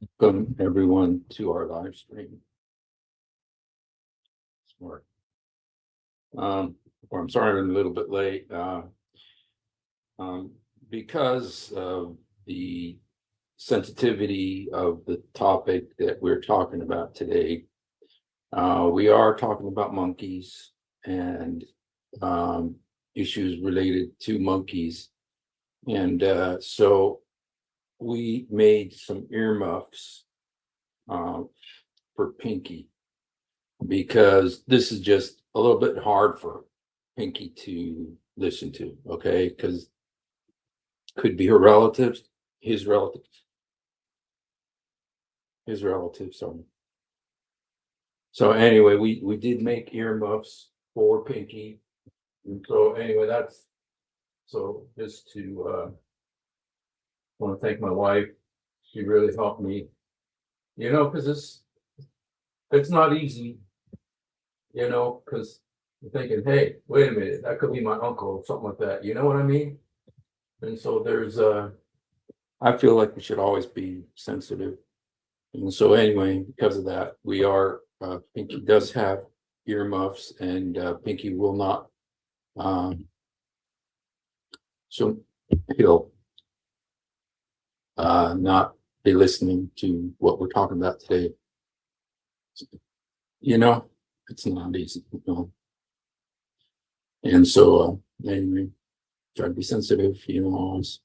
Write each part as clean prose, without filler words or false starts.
Welcome everyone to our live stream. Smart. Or I'm sorry I'm a little bit late. Um, because of the sensitivity of the topic that we're talking about today, we are talking about monkeys and issues related to monkeys. And so we made some earmuffs for Pinky, because this is just a little bit hard for Pinky to listen to, okay? Because could be her relatives, his relatives, his relatives. So anyway, we did make earmuffs for Pinky. And so anyway, that's so just to want to thank my wife. She really helped me, because it's not easy, because you're thinking, hey, wait a minute, that could be my uncle or something like that. You know what I mean? And so I feel like we should always be sensitive. And so anyway, because of that, we are, Pinky does have earmuffs, and Pinky will not, so he'll not be listening to what we're talking about today. It's not easy, And so anyway, try to be sensitive, always.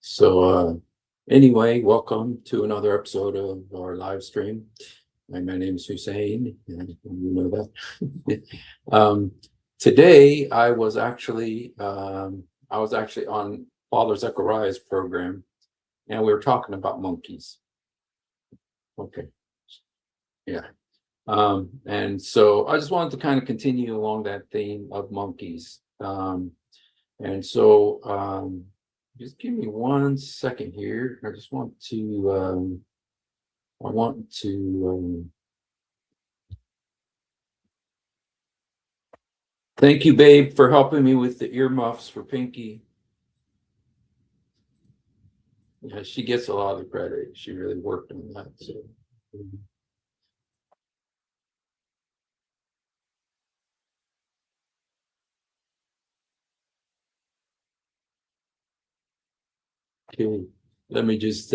So anyway, welcome to another episode of our live stream. My name is Hussein, and you know that. Today I was actually on Father Zechariah's program, and we were talking about monkeys. Okay. Yeah. And so I just wanted to kind of continue along that theme of monkeys. And so just give me 1 second here. I just want to thank you, babe, for helping me with the earmuffs for Pinky. Yeah, she gets a lot of the credit. She really worked on that. So okay, let me just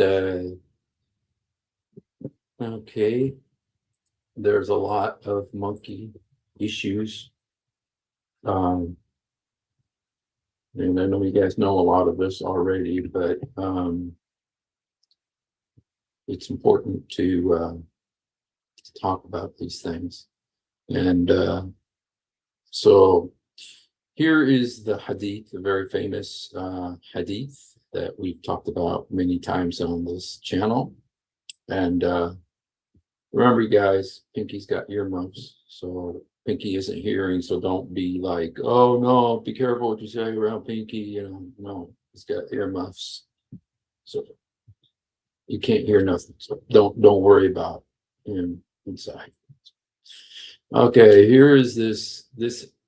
okay. There's a lot of monkey issues. And I know you guys know a lot of this already, but it's important to talk about these things. And so here is the hadith, the very famous hadith that we've talked about many times on this channel. And remember, you guys, Pinky's got earmuffs, so Pinky isn't hearing. So don't be like, "Oh no, be careful what you say around Pinky." No, he's got earmuffs, so you can't hear nothing. So don't worry about him inside. Okay, here is this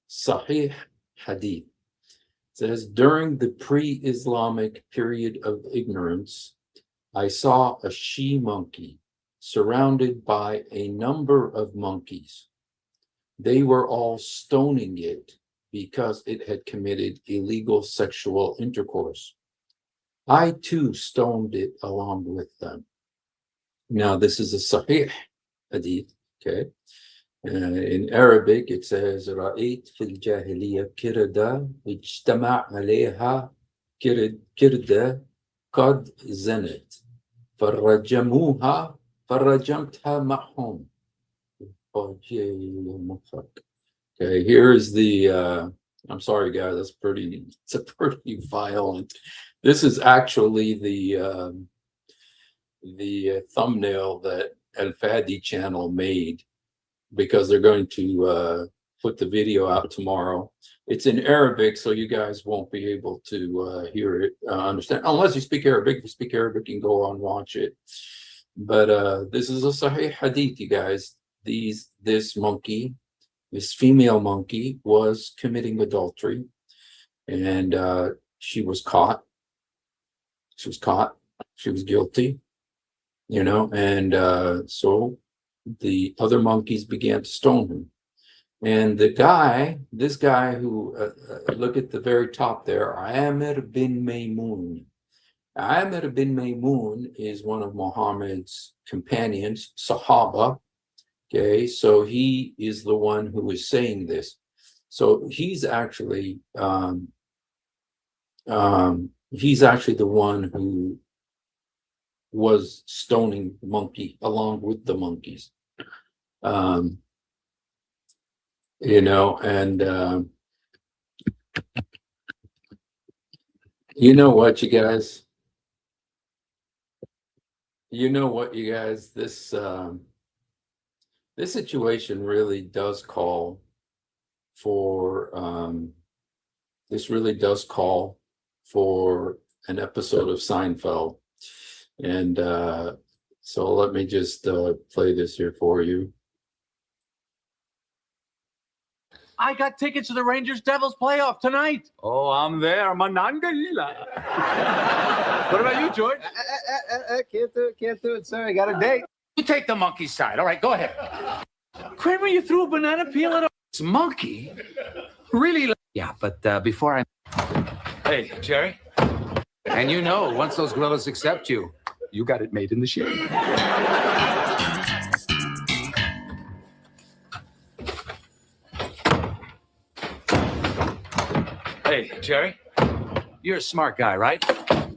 Sahih hadith. It says, during the pre-Islamic period of ignorance, I saw a she monkey surrounded by a number of monkeys. They were all stoning it because it had committed illegal sexual intercourse. I too stoned it along with them. Now, this is a Sahih hadith, okay? In Arabic, it says, رأيت في الجاهلية كردة اجتمع عليها كردة قد زنت فرجموها فرجمتها معهم. Okay, here's the I'm sorry guys, it's a pretty violent. This is actually the thumbnail that Al Fadi channel made, because they're going to put the video out tomorrow. It's in Arabic, so you guys won't be able to hear it, understand, unless you speak Arabic. If you speak Arabic, you can go on watch it. But this is a Sahih hadith, you guys. This monkey, this female monkey, was committing adultery, and she was caught. She was caught. She was guilty, and so the other monkeys began to stone him. And this guy who, look at the very top there, Amir bin Maymun. Amir bin Maymun is one of Muhammad's companions, Sahaba. Okay, so he is the one who is saying this. So he's actually the one who was stoning the monkey along with the monkeys. And you know what, you guys? This situation really does call for an episode of Seinfeld. And so let me just play this here for you. I got tickets to the Rangers-Devils playoff tonight. Oh, I'm there, Manangalila. What about you, George? Can't do it, sir. I got a date. You take the monkey side. All right, go ahead. Kramer, you threw a banana peel at a Monkey? Really? Yeah, but before I... Hey, Jerry. And once those gorillas accept you, you got it made in the shade. Hey, Jerry. You're a smart guy, right?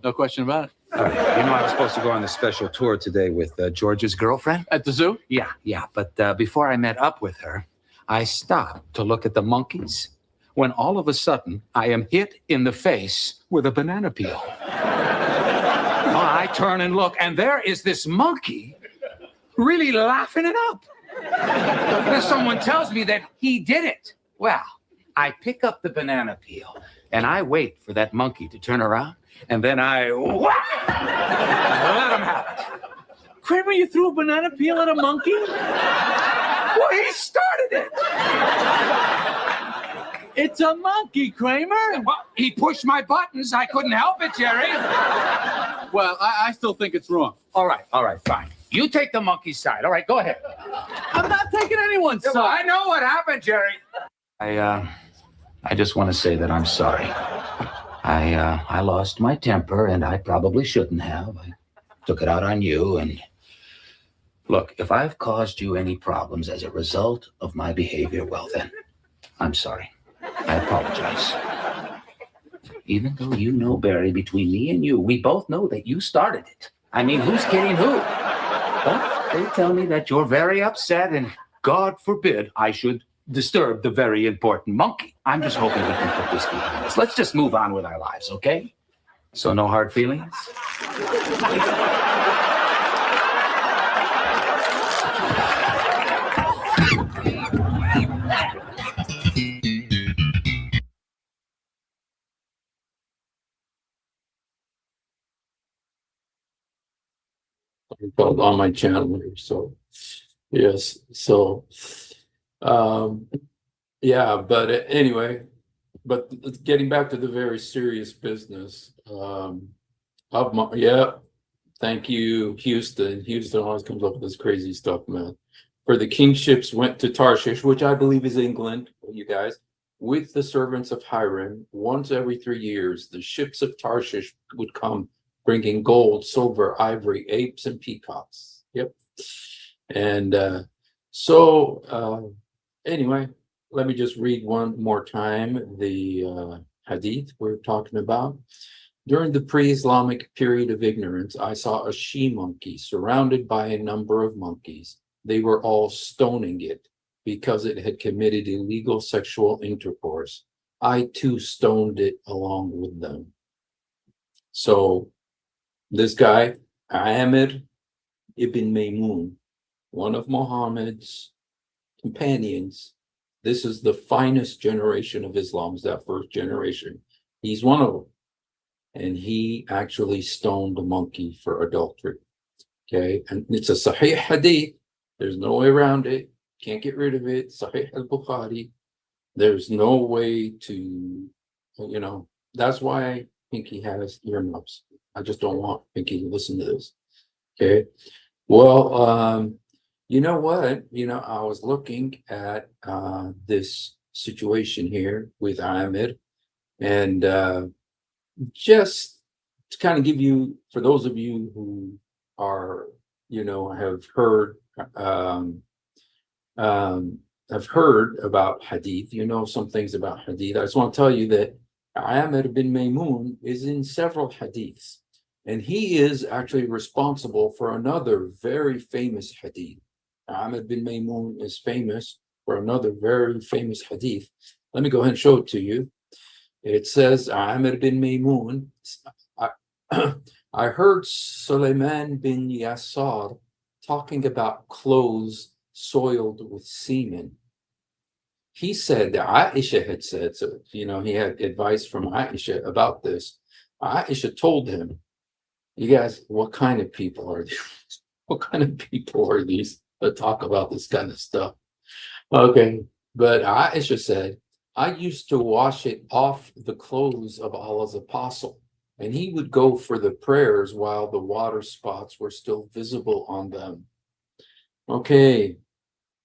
No question about it. All right. I was supposed to go on this special tour today with George's girlfriend. At the zoo? Yeah. But before I met up with her, I stopped to look at the monkeys when all of a sudden I am hit in the face with a banana peel. I turn and look, and there is this monkey really laughing it up. And someone tells me that he did it. Well, I pick up the banana peel, and I wait for that monkey to turn around, and then I let him have it. Kramer, you threw a banana peel at a monkey? Well, he started it. It's a monkey, Kramer. Well, he pushed my buttons. I couldn't help it, Jerry. Well, I still think it's wrong. All right, fine. You take the monkey side. All right, go ahead. I'm not taking anyone's side. Well, I know what happened, Jerry. I just want to say that I'm sorry. I lost my temper, and I probably shouldn't have. I took it out on you, and look, if I've caused you any problems as a result of my behavior, well then, I'm sorry. I apologize. Even though Barry, between me and you, we both know that you started it. I mean, who's kidding who? But they tell me that you're very upset, and God forbid I should disturb the very important monkey. I'm just hoping we can put this behind us. Let's just move on with our lives, okay? So no hard feelings? On my channel here. So yes. So yeah, but anyway, but getting back to the very serious business thank you, Houston. Houston always comes up with this crazy stuff, man. For the kingships went to Tarshish, which I believe is England, you guys, with the servants of Hiram. Once every 3 years, the ships of Tarshish would come, bringing gold, silver, ivory, apes, and peacocks. Yep. And anyway, let me just read one more time the hadith we're talking about. During the pre-Islamic period of ignorance, I saw a she-monkey surrounded by a number of monkeys. They were all stoning it because it had committed illegal sexual intercourse. I too stoned it along with them. So this guy, Amir ibn Maymun, one of Muhammad's companions, this is the finest generation of Islam, is that first generation. He's one of them. And he actually stoned a monkey for adultery. Okay, and it's a Sahih Hadith. There's no way around it. Can't get rid of it. Sahih al-Bukhari. There's no way to, that's why Pinky has earmuffs. I just don't want Pinky to listen to this. Okay. Well, you know what? I was looking at this situation here with Ahmed, and just to kind of give you, for those of you who are, have heard, um, um, have heard about Hadith, some things about Hadith. I just want to tell you that Amr bin Maymun is in several Hadiths, and he is actually responsible for another very famous Hadith. Amr bin Maymun is famous for another very famous Hadith. Let me go ahead and show it to you. It says, Amr bin Maymun, I, I heard Suleiman bin Yasar talking about clothes soiled with semen. He said that Aisha had said, so, he had advice from Aisha about this. Aisha told him, you guys, what kind of people are these? What kind of people are these that talk about this kind of stuff? Okay, but Aisha said, I used to wash it off the clothes of Allah's apostle, and he would go for the prayers while the water spots were still visible on them. Okay,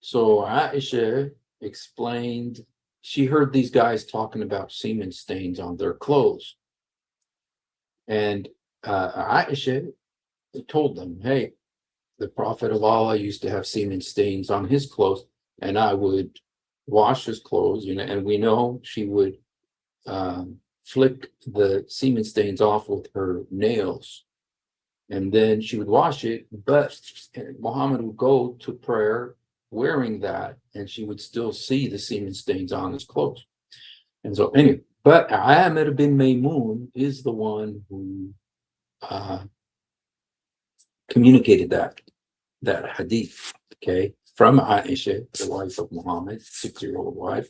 so Aisha explained she heard these guys talking about semen stains on their clothes. And Aisha told them, hey, the Prophet of Allah used to have semen stains on his clothes, and I would wash his clothes, and we know she would flick the semen stains off with her nails, and then she would wash it, but Muhammad would go to prayer wearing that, and she would still see the semen stains on his clothes. And so anyway, but Amr bin Maymun is the one who communicated that hadith, okay, from Aisha, the wife of Muhammad, 6-year-old wife.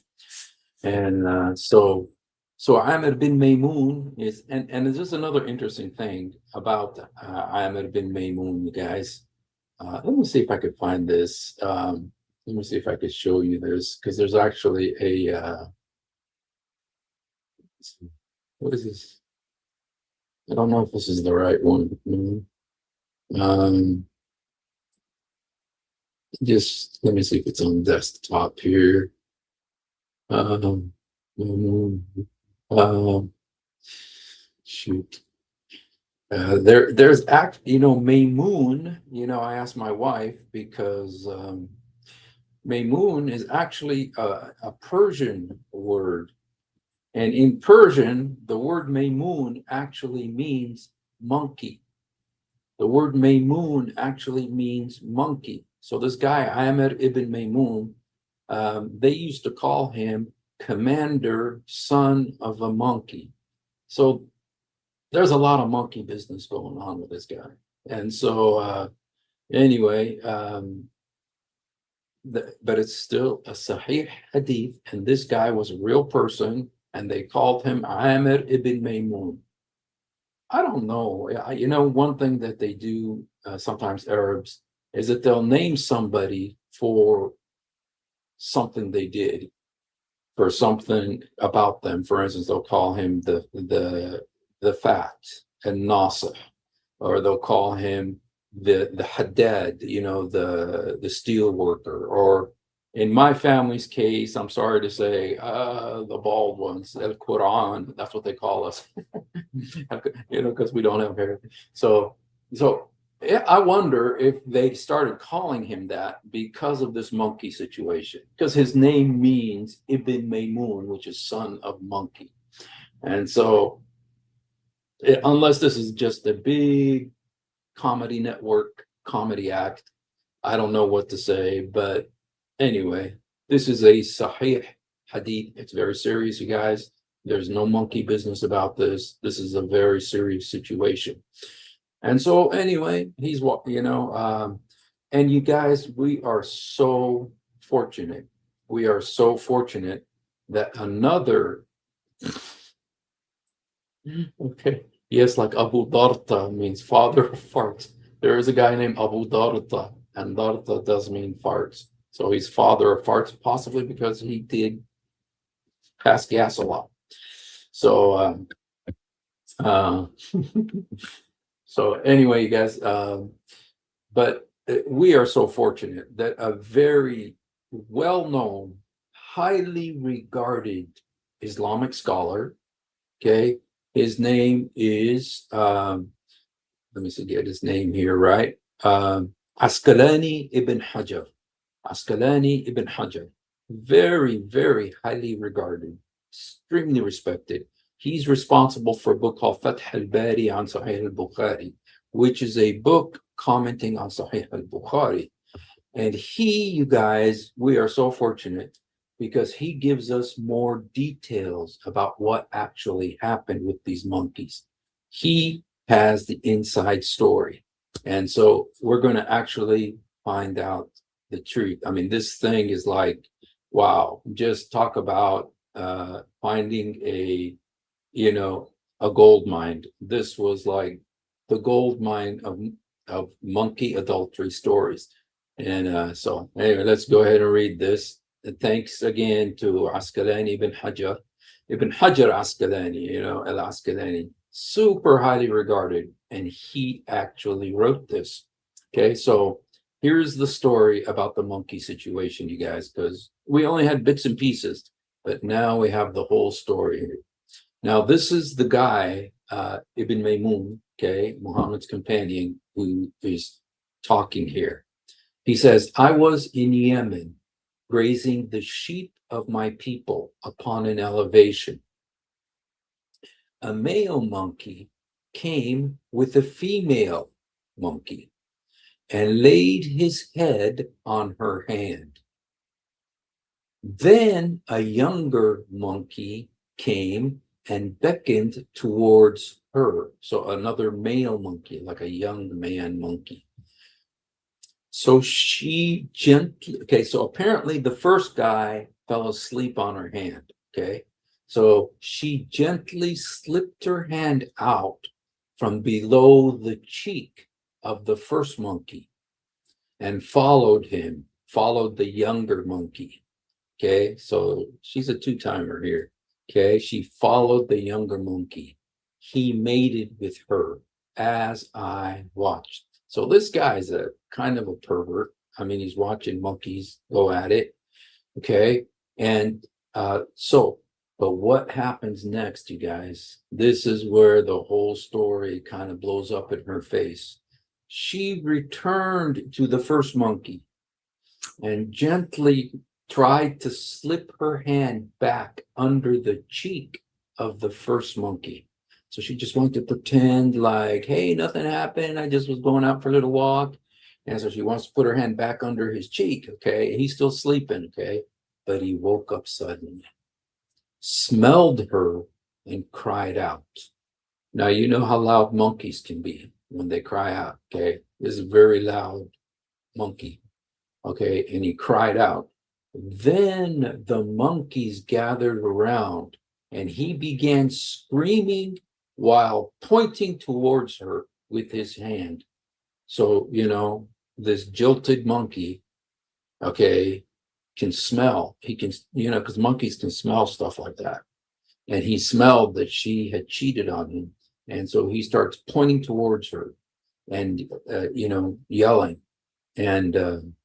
And so Amr bin Maymun is, and there's just another interesting thing about Amr bin Maymun, you guys. Let me see if I could find this. Let me see if I could show you this, because there's actually a, what is this? I don't know if this is the right one. Just let me see if it's on desktop here. Um, shoot. There's Maymun, I asked my wife because Maymun is actually a Persian word. And in Persian, the word Maymun actually means monkey. The word Maymun actually means monkey. So this guy, Amr ibn Maymun, they used to call him Commander, Son of a Monkey. So there's a lot of monkey business going on with this guy. And so anyway, but it's still a Sahih Hadith, and this guy was a real person, and they called him Amr ibn Maymun. I don't know. One thing that they do, sometimes Arabs, is that they'll name somebody for something they did, for something about them. For instance, they'll call him the fat and Nasr, or they'll call him the Haddad, the steel worker, or in my family's case, I'm sorry to say, the bald ones, the Quran, that's what they call us, because we don't have hair. So I wonder if they started calling him that because of this monkey situation, because his name means Ibn Maymun, which is son of monkey. And so, unless this is just a big comedy network comedy act, I don't know what to say. But anyway, this is a Sahih Hadith. It's very serious, you guys. There's no monkey business about this. This is a very serious situation. And so anyway, he's what, and you guys, we are so fortunate. We are so fortunate that another, okay, yes, like Abu Darta means father of farts. There is a guy named Abu Darta, and Darta does mean farts. So he's father of farts, possibly because he did pass gas a lot. So, so anyway, you guys, But we are so fortunate that a very well-known, highly regarded Islamic scholar, okay, his name is, let me see, get his name here right, Asqalani ibn Hajar. Asqalani ibn Hajar, very, very highly regarded, extremely respected. He's responsible for a book called Fath al-Bari on Sahih al-Bukhari, which is a book commenting on Sahih al-Bukhari. And he, you guys, we are so fortunate because he gives us more details about what actually happened with these monkeys. He has the inside story. And so we're going to actually find out the truth. I mean, this thing is like, wow, just talk about finding a, a gold mine. This was like the gold mine of monkey adultery stories. And so anyway, let's go ahead and read this. And thanks again to Asqalani Ibn Hajar Asqalani, Al-Asqalani, super highly regarded. And he actually wrote this. Okay, so here's the story about the monkey situation, you guys, because we only had bits and pieces, but now we have the whole story here. Now, this is the guy, Ibn Maymun, okay, Muhammad's companion, who is talking here. He says, I was in Yemen, grazing the sheep of my people upon an elevation. A male monkey came with a female monkey and laid his head on her hand. Then a younger monkey came and beckoned towards her. So another male monkey, like a young man monkey. So she gently, okay, so apparently the first guy fell asleep on her hand, okay? So she gently slipped her hand out from below the cheek of the first monkey and followed the younger monkey, okay? So she's a two-timer here, okay? She followed the younger monkey. He mated with her as I watched. So this guy's a kind of a pervert. I mean, he's watching monkeys go at it, okay? And but what happens next, you guys? This is where the whole story kind of blows up in her face. She returned to the first monkey and gently tried to slip her hand back under the cheek of the first monkey. So she just wanted to pretend like, hey, nothing happened. I just was going out for a little walk. And so she wants to put her hand back under his cheek, okay? He's still sleeping, okay? But he woke up suddenly, smelled her, and cried out. Now, you know how loud monkeys can be when they cry out, okay? This is a very loud monkey, okay? And he cried out. Then the monkeys gathered around, and he began screaming while pointing towards her with his hand. So, this jilted monkey, okay, can smell. He can, because monkeys can smell stuff like that. And he smelled that she had cheated on him. And so he starts pointing towards her and, yelling. And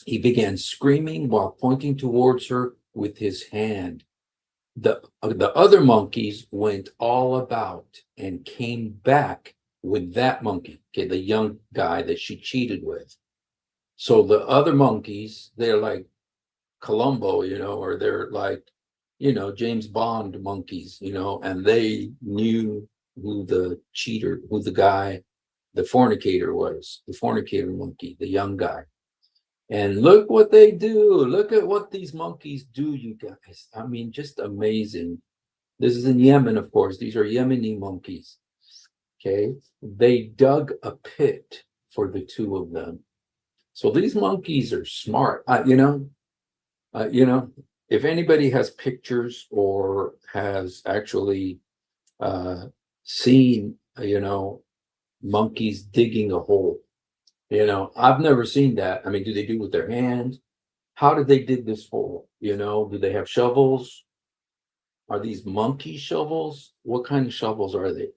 he began screaming while pointing towards her with his hand. The other monkeys went all about and came back with that monkey, okay, the young guy that she cheated with. So the other monkeys, they're like Columbo, or they're like, James Bond monkeys, and they knew who the cheater, who the guy, the fornicator was, the fornicator monkey, the young guy. And look what they do. Look at what these monkeys do, you guys. I mean, just amazing. This is in Yemen, of course. These are Yemeni monkeys. Okay. They dug a pit for the two of them. So these monkeys are smart. If anybody has pictures or has actually seen, monkeys digging a hole, I've never seen that. I mean, do they do it with their hands? How did they dig this hole? Do they have shovels? Are these monkey shovels? What kind of shovels are they?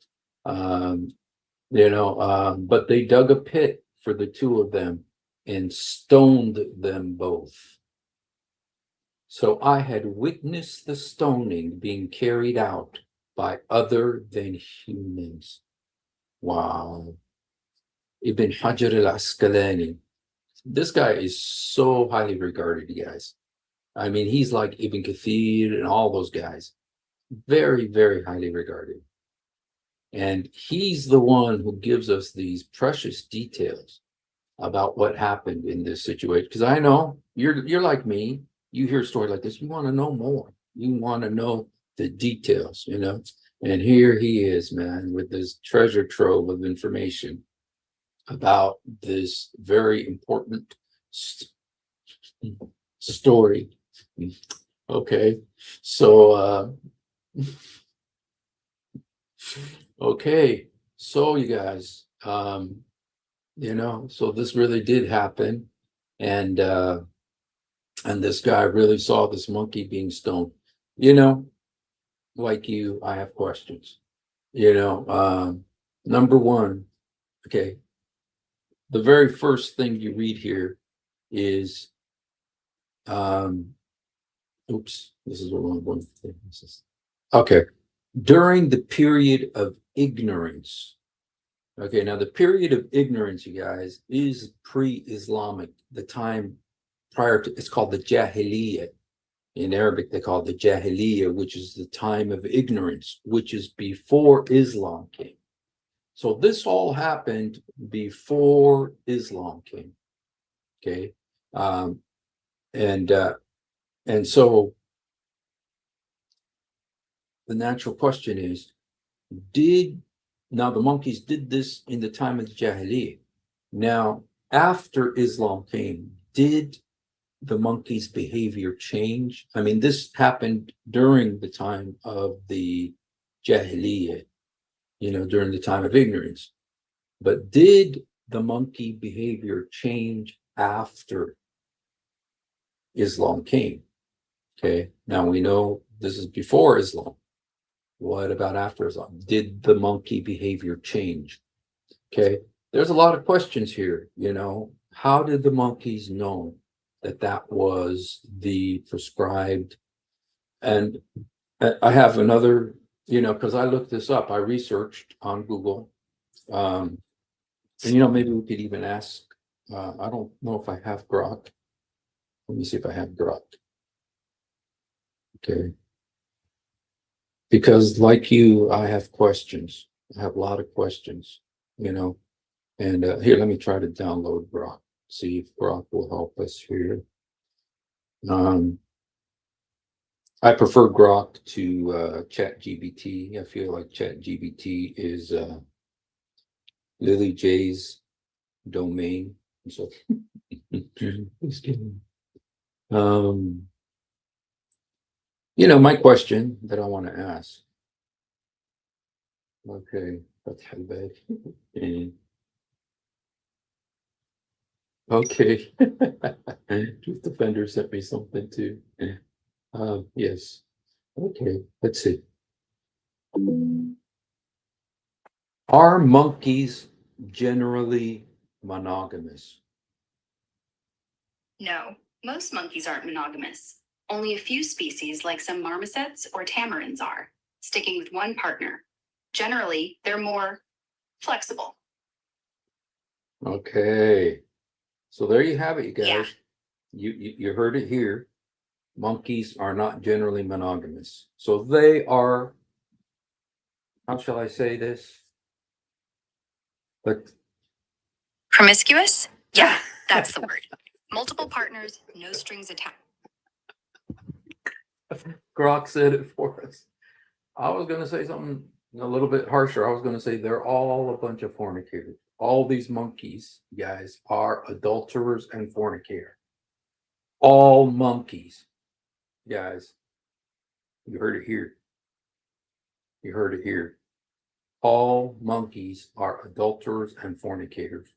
But they dug a pit for the two of them and stoned them both. So I had witnessed the stoning being carried out by other than humans. Wow. Ibn Hajar al-Asqalani. This guy is so highly regarded, you guys. I mean, he's like Ibn Kathir and all those guys. Very, very highly regarded. And he's the one who gives us these precious details about what happened in this situation. Because I know you're like me. You hear a story like this, you want to know more. You want to know the details, you know. And here he is, man, with this treasure trove of information about this very important story. Okay, so okay, so you guys, you know, so this really did happen, and this guy really saw this monkey being stoned. You know, like you, I have questions. You know, number one, okay, the very first thing you read here is, oops, this is the wrong one. Okay, during the period of ignorance. Okay, now the period of ignorance, you guys, is pre-Islamic, the time prior to, it's called the Jahiliyyah. In Arabic, they call it the Jahiliyyah, which is the time of ignorance, which is before Islam came. So this all happened before Islam came. Okay, and so the natural question is, now the monkeys did this in the time of the Jahiliyyah. Now, after Islam came, did the monkeys' behavior change? I mean, this happened during the time of the Jahiliyyah, you know, during the time of ignorance. But did the monkey behavior change after Islam came? Okay, now we know this is before Islam. What about after Islam? Did the monkey behavior change? Okay, there's a lot of questions here. You know, how did the monkeys know that that was the prescribed? And I have another, you know, because I looked this up, I researched on Google. And, you know, maybe we could even ask, I don't know if I have Grok. Let me see if I have Grok. Okay. Because like you, I have questions. I have a lot of questions, you know. And here, let me try to download Grok, see if Grok will help us here. I prefer Grok to ChatGPT. I feel like ChatGPT is Lily J's domain. So, just kidding. You know, my question that I want to ask. Okay, فتح الباب. Okay. Truth Defender sent me something too. Yes. Okay, let's see. Are monkeys generally monogamous? No, most monkeys aren't monogamous. Only a few species, like some marmosets or tamarins, are, sticking with one partner. Generally, they're more flexible. Okay. So there you have it, you guys. Yeah. You heard it here. Monkeys are not generally monogamous. So they are, how shall I say this? But Promiscuous? Yeah, that's the word. Multiple partners, no strings attached. Grok said it for us. I was going to say something a little bit harsher. I was going to say they're all a bunch of fornicators. All these monkeys, guys, are adulterers and fornicators. All monkeys, guys. You heard it here. You heard it here. All monkeys are adulterers and fornicators.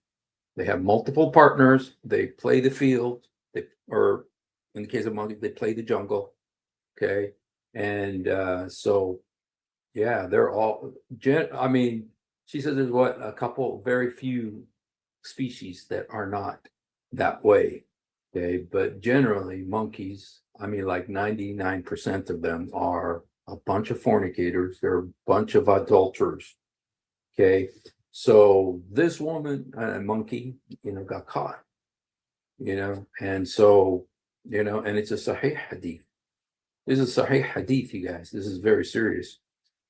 They have multiple partners. They play the field. Or in the case of monkeys, they play the jungle. Okay. And so, yeah, they're all, I mean, she says there's what, a couple, very few species that are not that way. Okay, but generally monkeys, I mean, like 99% of them are a bunch of fornicators. They're a bunch of adulterers. Okay, so this woman, monkey, got caught, and so, and it's a Sahih hadith. This is Sahih hadith, you guys. This is very serious.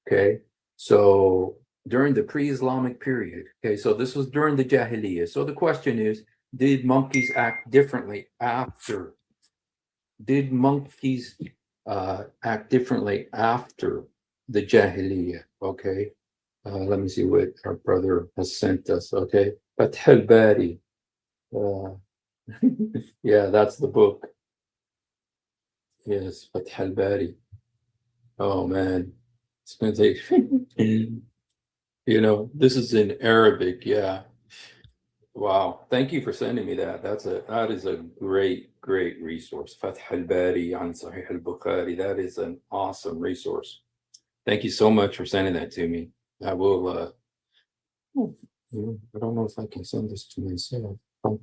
Okay, so during the pre-Islamic period, okay, so this was during the Jahiliyyah. So the question is, did monkeys act differently after? Did monkeys act differently after the Jahiliyyah? Okay, let me see what our brother has sent us. Okay, Fath al-Bari. Yeah, that's the book. Yes, Fath al-Bari. Oh man, it's gonna take. This is in Arabic. Yeah. Wow. Thank you for sending me that. That is a great resource. Fath al-Bari on Sahih al-Bukhari. That is an awesome resource. Thank you so much for sending that to me. I will I don't know if I can send this to myself. Let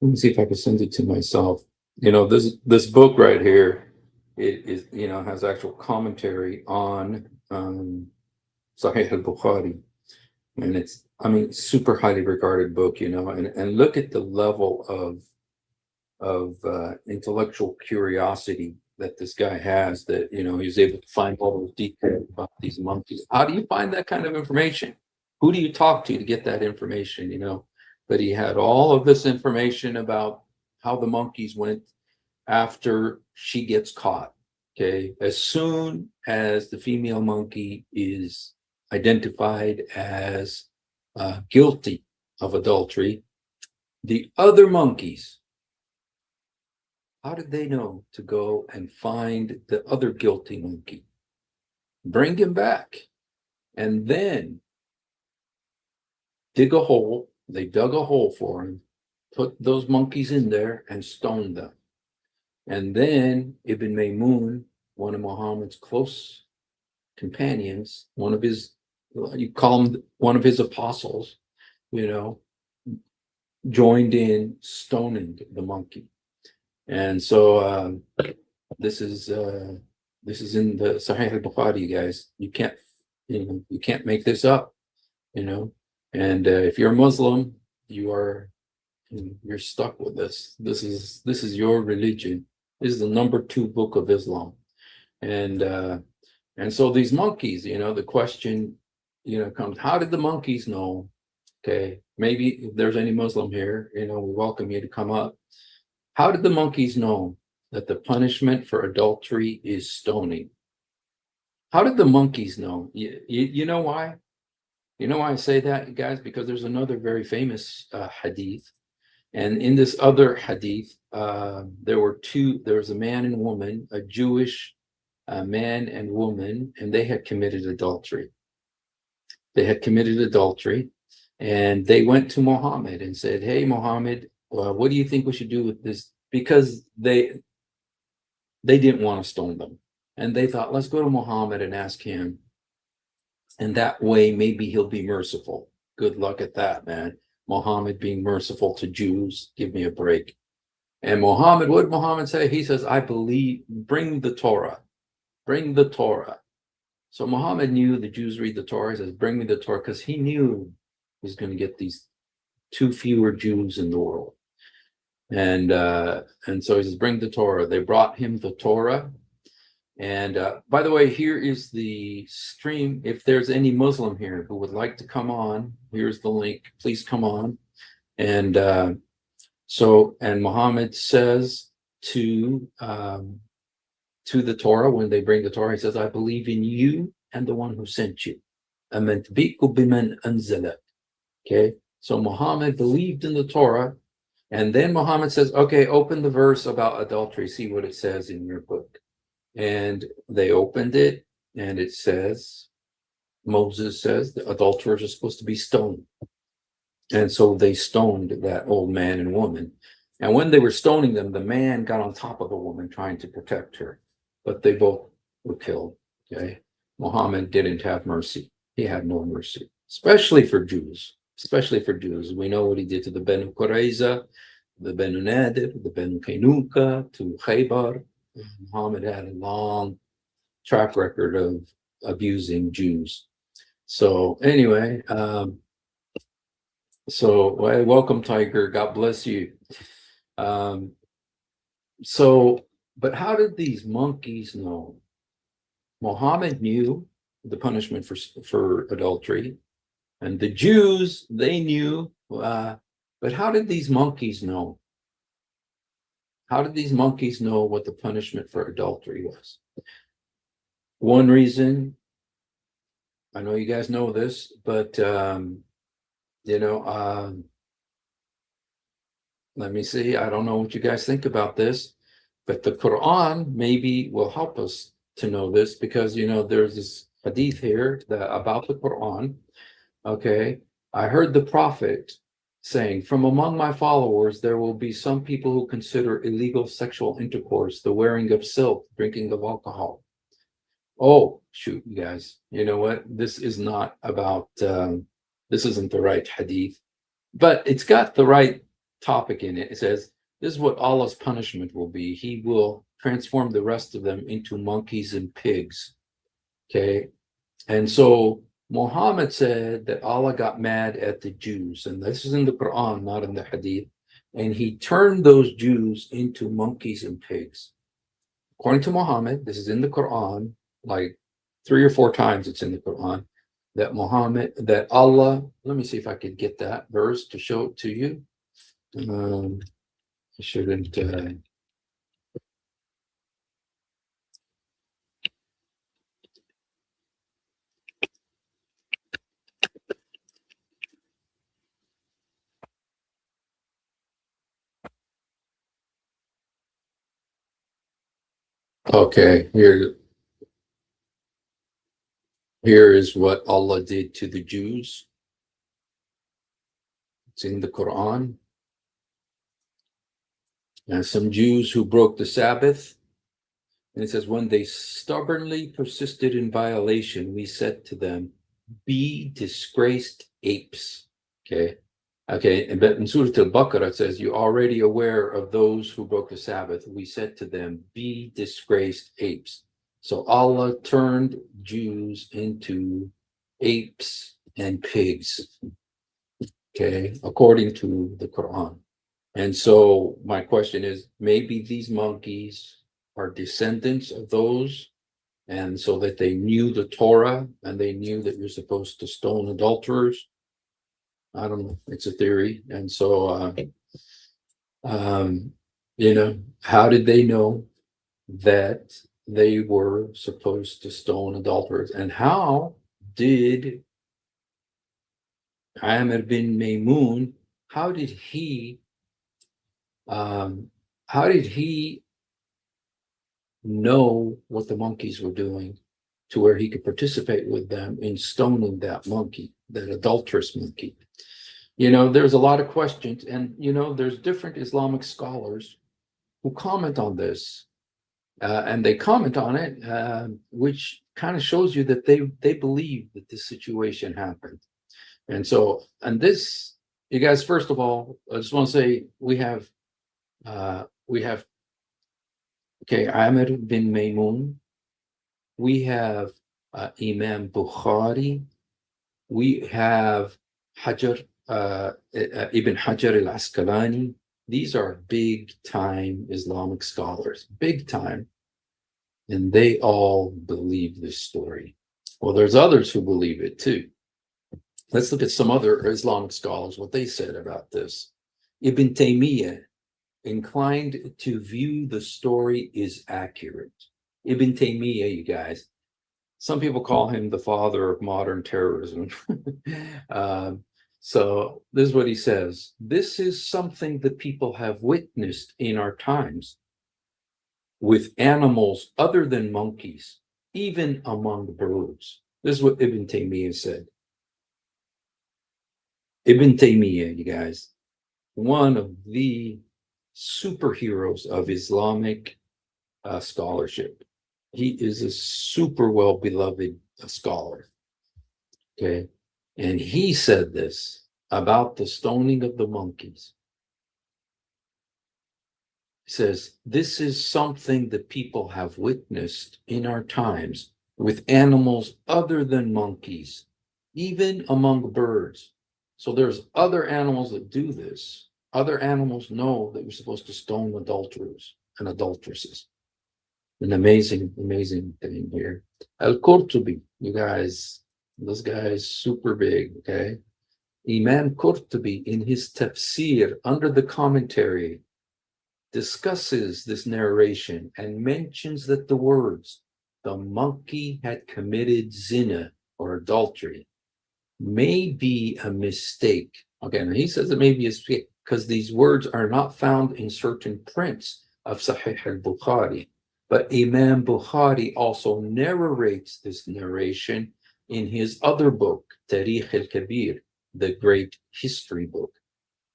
me see if I can send it to myself. This book right here, it is, has actual commentary on Sahih al-Bukhari. And it's, I mean, super highly regarded book, and look at the level of intellectual curiosity that this guy has, that, he's able to find all those details about these monkeys. How do you find that kind of information? Who do you talk to get that information, But he had all of this information about how the monkeys went after she gets caught. Okay. As soon as the female monkey is identified as guilty of adultery, the other monkeys, how did they know to go and find the other guilty monkey, bring him back, and then dig a hole? They dug a hole for him, put those monkeys in there, and stoned them. And then Ibn Maymun, one of Muhammad's close companions, one of his, you call him one of his apostles, joined in stoning the monkey. And so this is in the Sahih al-Bukhari, you guys. You can't make this up, And if you're a Muslim, you're stuck with this. This is your religion. This is the number 2 book of Islam. And so these monkeys, the question, comes, how did the monkeys know? Okay, maybe if there's any Muslim here, we welcome you to come up. How did the monkeys know that the punishment for adultery is stoning? How did the monkeys know? You know why? You know why I say that, guys? Because there's another very famous hadith. And in this other hadith, there was a man and woman, a Jewish man and woman, and they had committed adultery. And they went to Muhammad and said, hey, Muhammad, what do you think we should do with this? Because they didn't want to stone them. And they thought, let's go to Muhammad and ask him. And that way, maybe he'll be merciful. Good luck at that, man. Muhammad being merciful to Jews, give me a break. And Muhammad, what did Muhammad say? He says, I believe, bring the Torah. Bring the Torah. So Muhammad knew the Jews read the Torah. He says, bring me the Torah, because he knew he was going to get these 2 fewer Jews in the world. And so he says, bring the Torah. They brought him the Torah. And by the way, here is the stream. If there's any Muslim here who would like to come on, here's the link. Please come on. And and Muhammad says to the Torah, when they bring the Torah, he says, I believe in you and the one who sent you. Okay, so Muhammad believed in the Torah. And then Muhammad says, okay, open the verse about adultery, see what it says in your book. And they opened it, and it says, Moses says the adulterers are supposed to be stoned. And so they stoned that old man and woman. And when they were stoning them, the man got on top of the woman trying to protect her. But they both were killed. Okay, Muhammad didn't have mercy. He had no mercy, especially for Jews. especially for Jews. We know what he did to the Benu Qurayza, the Benu Nadir, the Benu Kainuka, to Khaybar. Muhammad had a long track record of abusing Jews. So anyway, welcome, Tiger. God bless you. But how did these monkeys know? Muhammad knew the punishment for adultery, and the Jews, they knew. But how did these monkeys know? How did these monkeys know what the punishment for adultery was? One reason, I know you guys know this, but let me see. I don't know what you guys think about this, but the Quran maybe will help us to know this, because there's this hadith here about the Quran. Okay, I heard the Prophet saying, "From among my followers, there will be some people who consider illegal sexual intercourse, the wearing of silk, drinking of alcohol." Oh, shoot, you guys. You know what? This is not about, this isn't the right hadith, but it's got the right topic in it. It says, this is what Allah's punishment will be. He will transform the rest of them into monkeys and pigs. Okay. And so Muhammad said that Allah got mad at the Jews, and this is in the Quran, not in the hadith, and he turned those Jews into monkeys and pigs. According to Muhammad, this is in the Quran, like 3 or 4 times it's in the Quran, that Allah, let me see if I could get that verse to show it to you. I shouldn't. Okay, here is what Allah did to the Jews. It's in the Quran. And some Jews who broke the Sabbath. And it says, when they stubbornly persisted in violation, we said to them, be disgraced apes. Okay. But in Surah Al-Baqarah, it says, you're already aware of those who broke the Sabbath. We said to them, be disgraced apes. So Allah turned Jews into apes and pigs. Okay. According to the Quran. And so my question is, maybe these monkeys are descendants of those, and so that they knew the Torah and they knew that you're supposed to stone adulterers. I don't know. It's a theory. And so, how did they know that they were supposed to stone adulterers? And how did Amr bin Maymun, how did he know what the monkeys were doing to where he could participate with them in stoning that monkey, that adulterous monkey? There's a lot of questions, and there's different Islamic scholars who comment on this, and they comment on it, which kind of shows you that they believe that this situation happened. And so, this, you guys, first of all, I just want to say we have Amr bin Maymun, we have Imam Bukhari, we have Ibn Hajar al-Asqalani. These are big time Islamic scholars, big time, and they all believe this story. Well, there's others who believe it too. Let's look at some other Islamic scholars, what they said about this. Ibn Taymiyyah inclined to view the story is accurate. Ibn Taymiyyah, you guys, some people call him the father of modern terrorism. So this is what he says. This is something that people have witnessed in our times with animals other than monkeys, even among birds. This is what Ibn Taymiyyah said. Ibn Taymiyyah, you guys, one of the superheroes of Islamic scholarship. He is a super well beloved scholar. Okay. And he said this. about the stoning of the monkeys. He says, this is something that people have witnessed in our times with animals other than monkeys, even among birds. So there's other animals that do this. Other animals know that you're supposed to stone adulterers and adulteresses. An amazing, amazing thing here. Al-Qurtubi, you guys, this guy is super big, okay? Imam Qurtubi, in his tafsir, under the commentary, discusses this narration and mentions that the words, the monkey had committed zina or adultery, may be a mistake. Okay, and he says it may be a mistake because these words are not found in certain prints of Sahih al-Bukhari. But Imam Bukhari also narrates this narration in his other book, Tarikh al-Kabir, the great history book.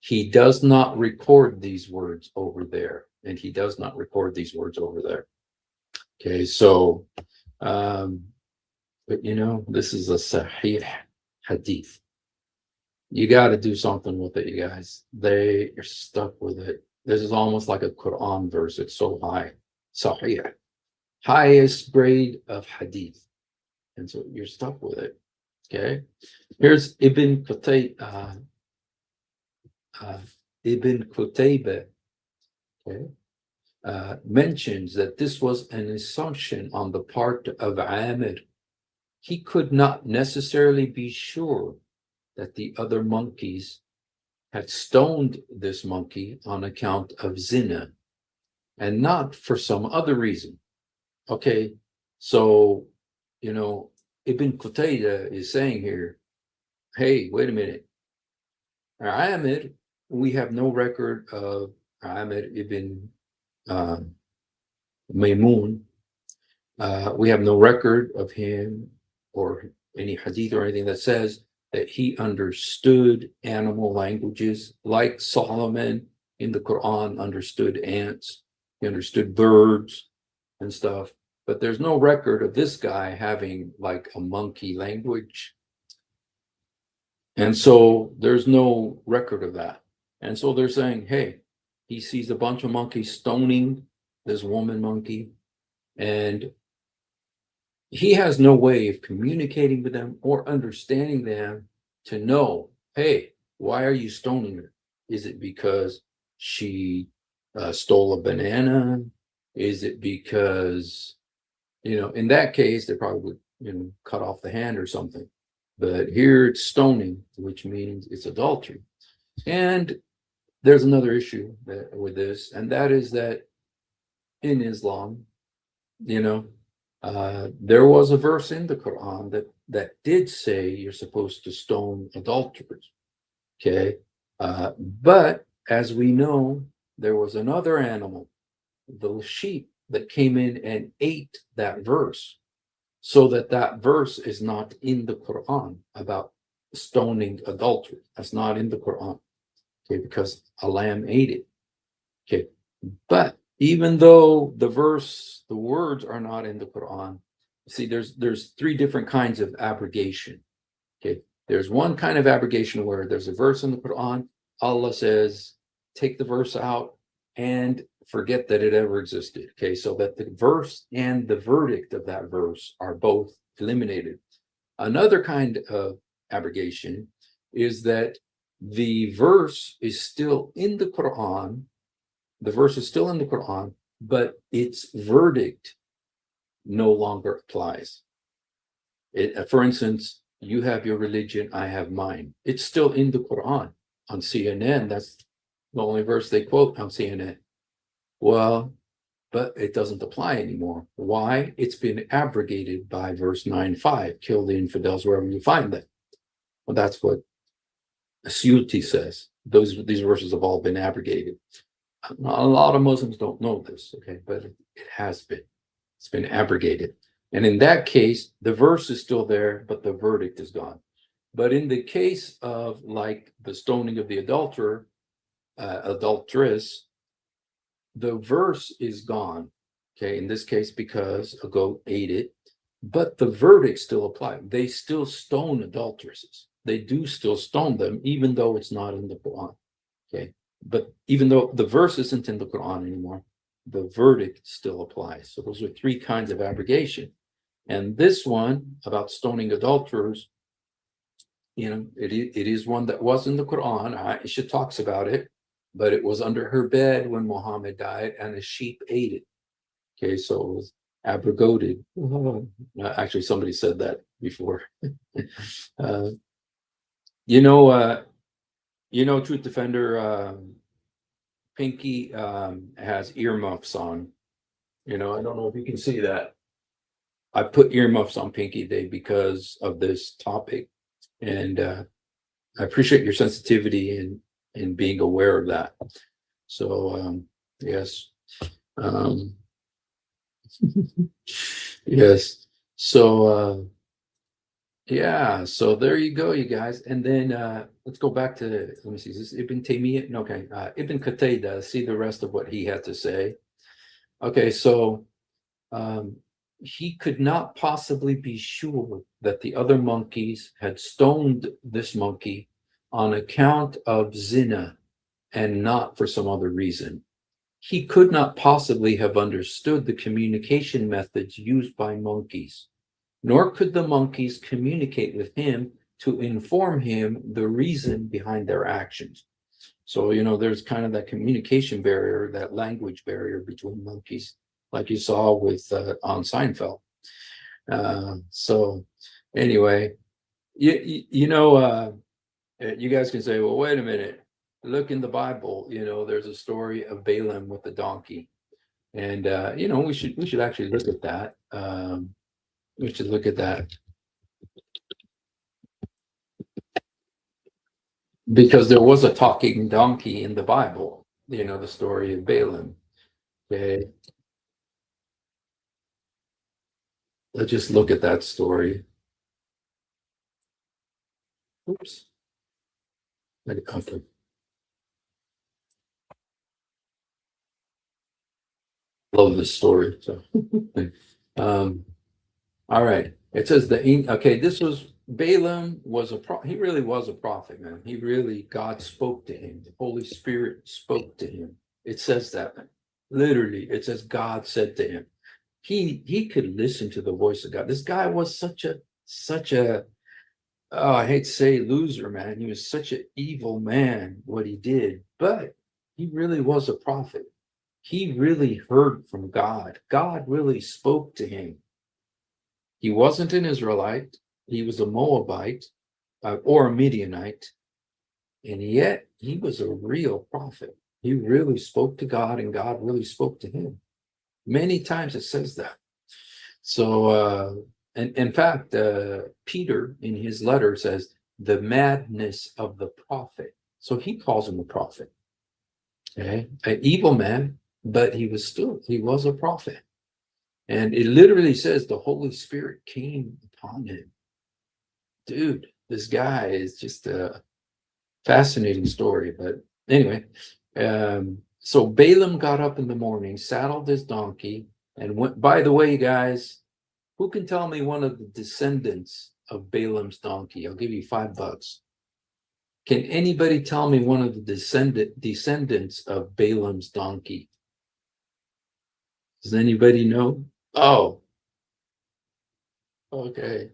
He does not record these words over there, and he does not record these words over there. Okay, so, but you know, this is a Sahih hadith. You got to do something with it, you guys. They are stuck with it. This is almost like a Quran verse. It's so high. Sahih, highest grade of hadith, and so you're stuck with it. Okay, here's Ibn Qutayba. Ibn Qutayba, okay, mentions that this was an assumption on the part of Amir. He could not necessarily be sure that the other monkeys had stoned this monkey on account of zina and not for some other reason. Okay, so, you know, Ibn Qutayba is saying here, hey, wait a minute. Amir, we have no record of Amir ibn Maymun. We have no record of him or any hadith or anything that says that he understood animal languages like Solomon in the Quran understood ants, he understood birds and stuff. But there's no record of this guy having like a monkey language. And so there's no record of that. And so they're saying, hey, he sees a bunch of monkeys stoning this woman monkey, and he has no way of communicating with them or understanding them to know, hey, why are you stoning her? Is it because she stole a banana? Is it because, you know, in that case, they probably would, you know, cut off the hand or something. But here it's stoning, which means it's adultery. And there's another issue with this, and that is that in Islam, you know, there was a verse in the Quran that did say you're supposed to stone adulterers. Okay, but as we know, there was another animal, the sheep, that came in and ate that verse, so that verse is not in the Quran about stoning adultery. That's not in the Quran. Okay, because a lamb ate it. Okay, but even though the words are not in the Quran, see, there's three different kinds of abrogation. Okay, there's one kind of abrogation where there's a verse in the Quran, Allah says, take the verse out and forget that it ever existed. Okay, so that the verse and the verdict of that verse are both eliminated. Another kind of abrogation is that the verse is still in the Quran. The verse is still in the Quran, but its verdict no longer applies. For instance, you have your religion, I have mine. It's still in the Quran. On CNN, that's the only verse they quote on CNN. Well, but it doesn't apply anymore. Why? It's been abrogated by verse 9:5. Kill the infidels wherever you find them. Well, that's what Suyuti says. These verses have all been abrogated. A lot of Muslims don't know this, okay, but it has been. It's been abrogated. And in that case, the verse is still there, but the verdict is gone. But in the case of like the stoning of the adulteress, the verse is gone, okay, in this case because a goat ate it, but the verdict still applies. They still stone adulteresses. they do still stone them, even though it's not in the Quran. Okay, but even though the verse isn't in the Quran anymore, the verdict still applies. So those are three kinds of abrogation. And this one about stoning adulterers, it is one that was in the Quran. Aisha talks about it, but it was under her bed when Muhammad died, and a sheep ate it. Okay, so it was abrogated. Actually, somebody said that before. Truth Defender, Pinky has earmuffs on. I don't know if you can see that. I put earmuffs on Pinky Day because of this topic, and I appreciate your sensitivity in being aware of that. So yes, yes. So yeah. So there you go, you guys. And then let's go back to, let me see. Is this Ibn Taymiyyah? Okay, Ibn Qutaydah. See the rest of what he had to say. Okay, so. He could not possibly be sure that the other monkeys had stoned this monkey on account of zina and not for some other reason. He could not possibly have understood the communication methods used by monkeys, nor could the monkeys communicate with him to inform him the reason behind their actions. So, there's kind of that communication barrier, that language barrier between monkeys, like you saw with on Seinfeld. So anyway, you guys can say, well, wait a minute, look in the Bible, there's a story of Balaam with the donkey. And we should actually look at that. We should look at that. Because there was a talking donkey in the Bible, the story of Balaam. Okay. Let's just look at that story. Oops. Okay. Love this story. So, all right. It says this was Balaam was he really was a prophet, man. God spoke to him. The Holy Spirit spoke to him. It says that, literally. It says God said to him. He could listen to the voice of God. This guy was such a I hate to say loser, man. He was such an evil man, what he did, but he really was a prophet. He really heard from God. God really spoke to him. He wasn't an Israelite. He was a Moabite or a Midianite. And yet he was a real prophet. He really spoke to God, and God really spoke to him. Many times it says that. So, and in fact, Peter in his letter says the madness of the prophet. So he calls him a prophet. Okay, an evil man, but he was a prophet. And it literally says the Holy Spirit came upon him. Dude, this guy is just a fascinating story. But anyway, so Balaam got up in the morning, saddled his donkey, and went. By the way, guys, who can tell me one of the descendants of Balaam's donkey? I'll give you $5. Can anybody tell me one of the descendants of Balaam's donkey? Does anybody know? Oh, okay.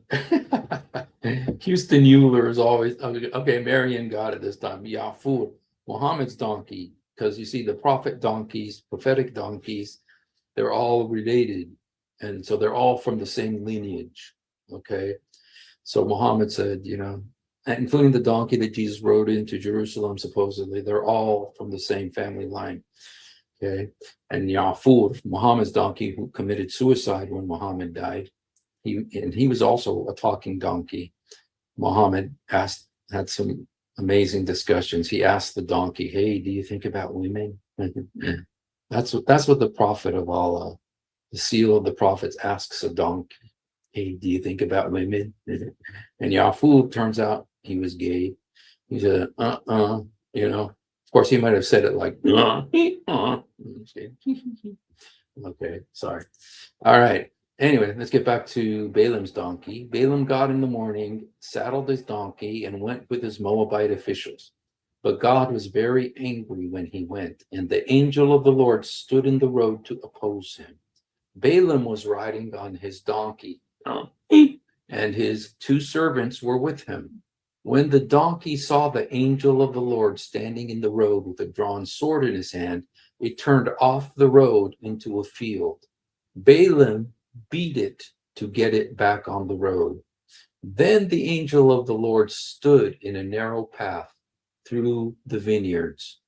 Houston Euler is always okay. Marion got it this time. Yafur, Muhammad's donkey, because you see the prophet donkeys, prophetic donkeys, they're all related, and so they're all from the same lineage. Okay, so Muhammad said, including the donkey that Jesus rode into Jerusalem, supposedly, they're all from the same family line. Okay, and Yafur, Muhammad's donkey, who committed suicide when Muhammad died, he was also a talking donkey. Muhammad had some amazing discussions. He asked the donkey, "Hey, do you think about women?" That's what the prophet of Allah, the seal of the prophets, asks a donkey. Hey, do you think about women? And Yafur, turns out he was gay. He said, Of course, he might have said it like, okay, sorry. All right. Anyway, let's get back to Balaam's donkey. Balaam got in the morning, saddled his donkey, and went with his Moabite officials. But God was very angry when he went, and the angel of the Lord stood in the road to oppose him. Balaam was riding on his donkey, and his 2 servants were with him. When the donkey saw the angel of the Lord standing in the road with a drawn sword in his hand, it turned off the road into a field. Balaam beat it to get it back on the road. Then the angel of the Lord stood in a narrow path through the vineyards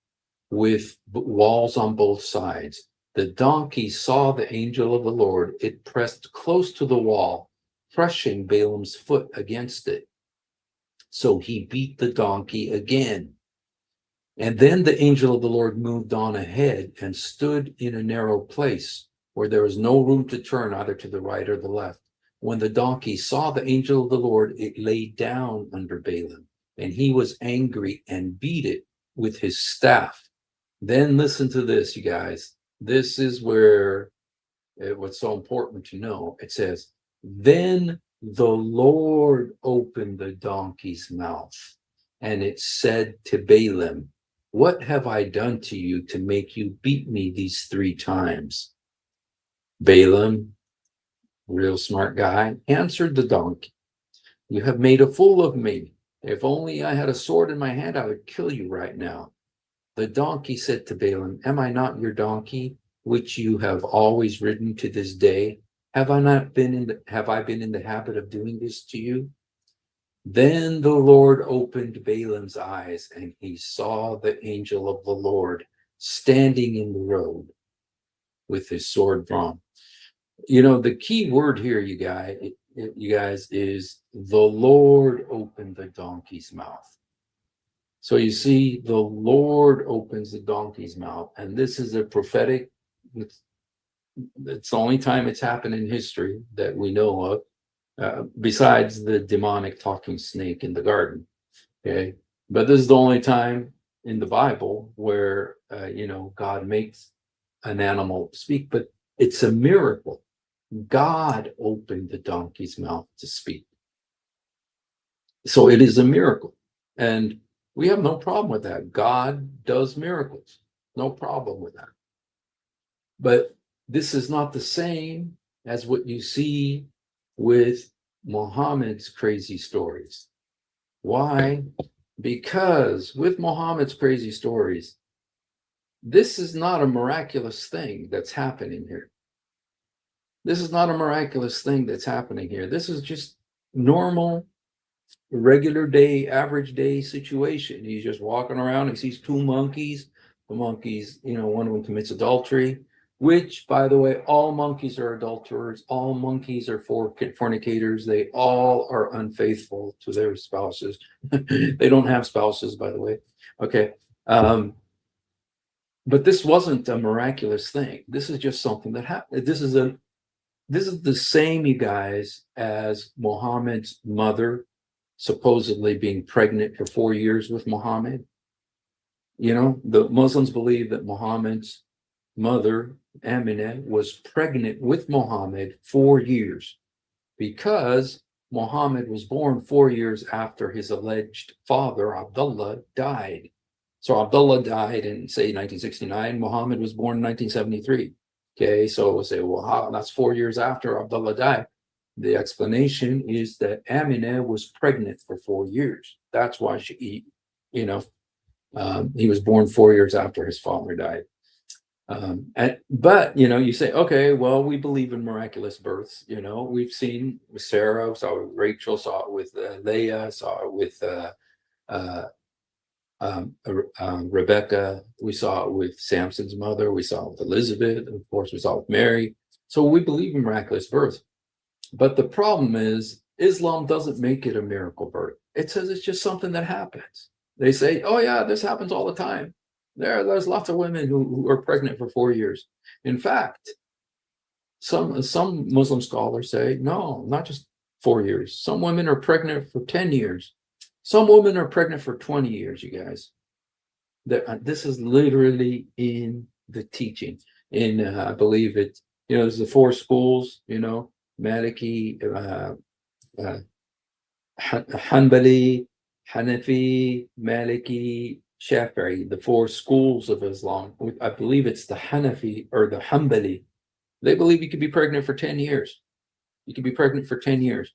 with walls on both sides. The donkey saw the angel of the Lord. It pressed close to the wall, crushing Balaam's foot against it. So he beat the donkey again. And then the angel of the Lord moved on ahead and stood in a narrow place where there was no room to turn either to the right or the left. When the donkey saw the angel of the Lord, it lay down under Balaam, and he was angry and beat it with his staff. Then listen to this, you guys. This is where what's so important to know. It says, then the Lord opened the donkey's mouth, and it said to Balaam, what have I done to you to make you beat me these 3 times? Balaam, real smart guy, answered the donkey, you have made a fool of me. If only I had a sword in my hand, I would kill you right now. The donkey said to Balaam, am I not your donkey, which you have always ridden to this day? Have I been in the habit of doing this to you? Then the Lord opened Balaam's eyes, and he saw the angel of the Lord standing in the road with his sword drawn. You know, the key word here, you guys, is the Lord opened the donkey's mouth. So you see, the Lord opens the donkey's mouth, and this is a prophetic. It's the only time it's happened in history that we know of, besides the demonic talking snake in the garden. Okay, but this is the only time in the Bible where God makes an animal speak. But it's a miracle. God opened the donkey's mouth to speak. So it is a miracle, and we have no problem with that. God does miracles. No problem with that. But this is not the same as what you see with Muhammad's crazy stories. Why? Because with Muhammad's crazy stories, this is not a miraculous thing that's happening here. This is not a miraculous thing that's happening here. This is just normal, regular day, average day situation. He's just walking around. He sees 2 monkeys. The monkeys, one of them commits adultery, which, by the way, all monkeys are adulterers. All monkeys are fornicators. They all are unfaithful to their spouses. They don't have spouses, by the way. Okay. But this wasn't a miraculous thing. This is just something that happened. This is the same, you guys, as Muhammad's mother supposedly being pregnant for 4 years with Muhammad. The Muslims believe that Muhammad's mother, Aminah, was pregnant with Muhammad 4 years because Muhammad was born 4 years after his alleged father, Abdullah, died. So Abdullah died in, say, 1969. Muhammad was born in 1973. Okay, so we'll say, well, that's 4 years after Abdullah died. The explanation is that Aminah was pregnant for 4 years. That's why he was born 4 years after his father died. But you say, okay, well, we believe in miraculous births. We've seen with Sarah, saw it with Rachel, saw it with Leah, saw it with Rebecca. We saw it with Samson's mother. We saw it with Elizabeth. And of course, we saw it with Mary. So we believe in miraculous births. But the problem is, Islam doesn't make it a miracle birth. It says it's just something that happens. They say, oh yeah, this happens all the time. There's lots of women who are pregnant for 4 years. In fact, some Muslim scholars say, no, not just 4 years. Some women are pregnant for 10 years. Some women are pregnant for 20 years, you guys. This is literally in the teaching. I believe it, there's the 4 schools, Maliki, Hanbali, Hanafi, Maliki, Shafi'i, the four schools of Islam. I believe it's the Hanafi or the Hanbali. They believe you could be pregnant for 10 years. You could be pregnant for 10 years.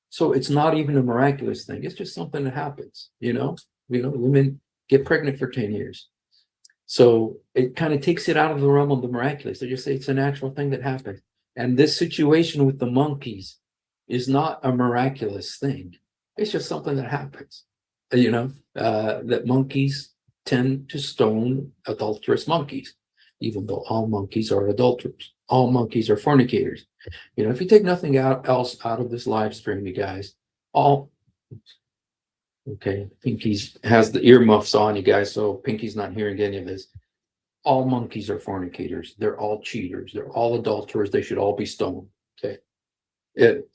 So it's not even a miraculous thing. It's just something that happens, women get pregnant for 10 years. So it kind of takes it out of the realm of the miraculous. They just say it's a natural thing that happens. And this situation with the monkeys is not a miraculous thing. It's just something that happens, that monkeys tend to stone adulterous monkeys, even though all monkeys are adulterers. All monkeys are fornicators. If you take nothing else out of this live stream, you guys, Pinky's has the earmuffs on, you guys, so Pinky's not hearing any of this. All monkeys are fornicators. They're all cheaters. They're all adulterers. They should all be stoned. Okay.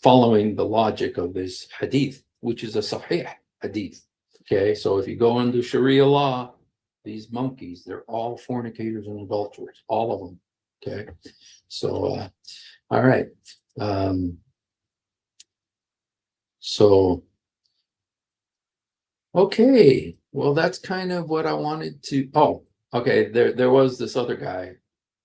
Following the logic of this hadith, which is a sahih hadith. Okay. So if you go into Sharia law, these monkeys, they're all fornicators and adulterers, all of them. Okay. So, all right. Okay. Well, that's kind of what I wanted to. Oh, okay. There was this other guy.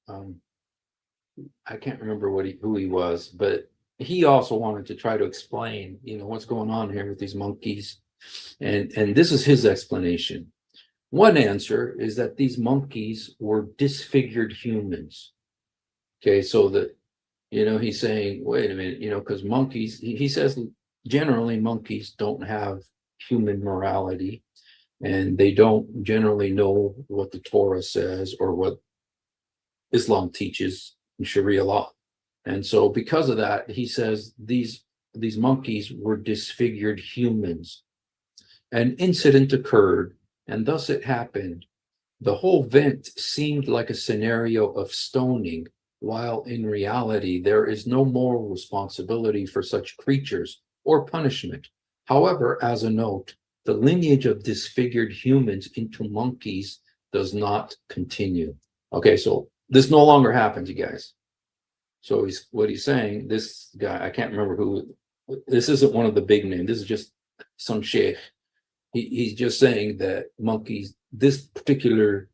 I can't remember who he was, but he also wanted to try to explain, what's going on here with these monkeys. And this is his explanation. One answer is that these monkeys were disfigured humans. Okay, so that, he's saying, wait a minute, because monkeys, he says generally monkeys don't have human morality, and they don't generally know what the Torah says or what Islam teaches in Sharia law. And so because of that, he says these monkeys were disfigured humans. An incident occurred, and thus it happened. The whole event seemed like a scenario of stoning, while in reality, there is no moral responsibility for such creatures or punishment. However, as a note, the lineage of disfigured humans into monkeys does not continue. Okay, so this no longer happens, you guys. So what he's saying, this guy, I can't remember who, this isn't one of the big names, this is just some sheikh. He's just saying that monkeys, this particular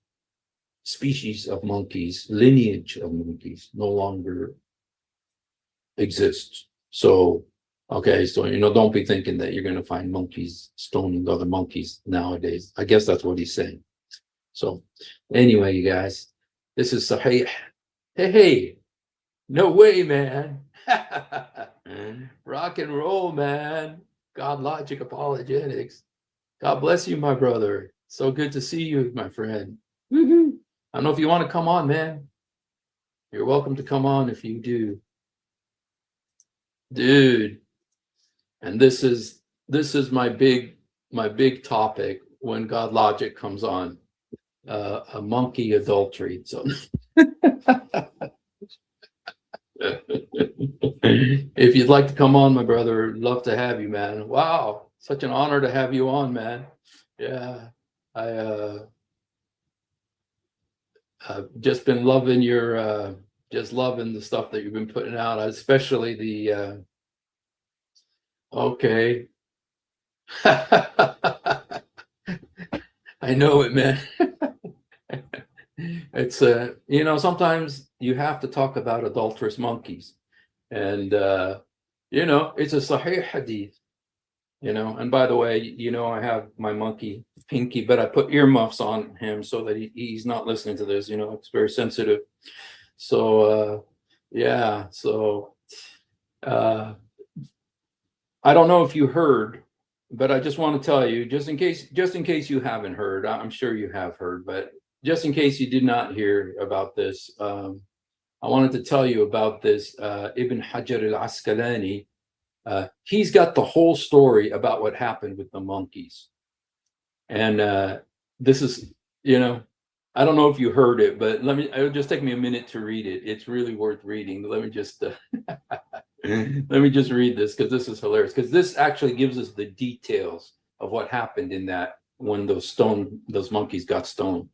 species of monkeys, lineage of monkeys, no longer exists. So, okay, so, don't be thinking that you're going to find monkeys stoning other monkeys nowadays. I guess that's what he's saying. So, anyway, you guys, this is Sahih. Hey, no way, man. Rock and roll, man. God Logic Apologetics. God bless you, my brother. So good to see you, my friend. Woo-hoo. I don't know if you want to come on, man. You're welcome to come on if you do. Dude. And this is my big topic when God Logic comes on. A monkey adultery. So if you'd like to come on, my brother, love to have you, man. Wow, such an honor to have you on, man. Yeah, I've just been loving your loving the stuff that you've been putting out, especially the okay. I know it, man. It's sometimes you have to talk about adulterous monkeys, and it's a sahih hadith, and by the way, I have my monkey Pinky, but I put earmuffs on him so that he's not listening to this. It's very sensitive. So yeah, so I don't know if you heard, but I just want to tell you, just in case you haven't heard, I'm sure you have heard, but just in case you did not hear about this, I wanted to tell you about this Ibn Hajar al-Asqalani. He's got the whole story about what happened with the monkeys. And this is, I don't know if you heard it, but it'll just take me a minute to read it. It's really worth reading. Let me just let me just read this, because this is hilarious, because this actually gives us the details of what happened in that when those monkeys got stoned.